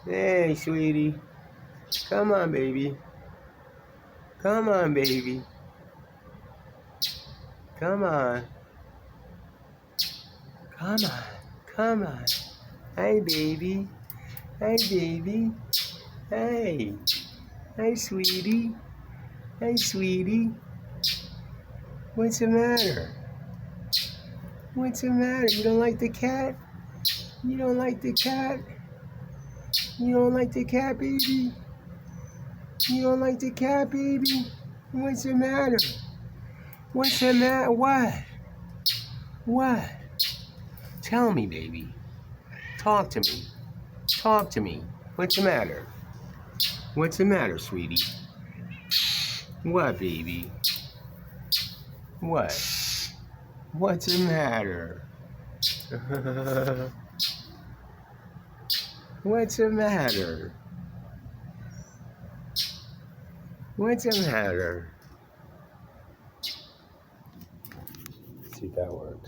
Hey, sweetie. Come on, baby. Come on, baby. Come on. Come on. Come on. Hey, baby. Hey, baby. Hey. Hey, sweetie. Hey, sweetie. What's the matter? What's the matter? You don't like the cat? You don't like the cat? You don't like the cat, baby? You don't like the cat, baby? What's the matter? What's the matter? What? What? Tell me, baby. Talk to me. Talk to me. What's the matter? What's the matter, sweetie? What, baby? What? What's the matter? What's the matter? What's the matter? Let's see if that worked.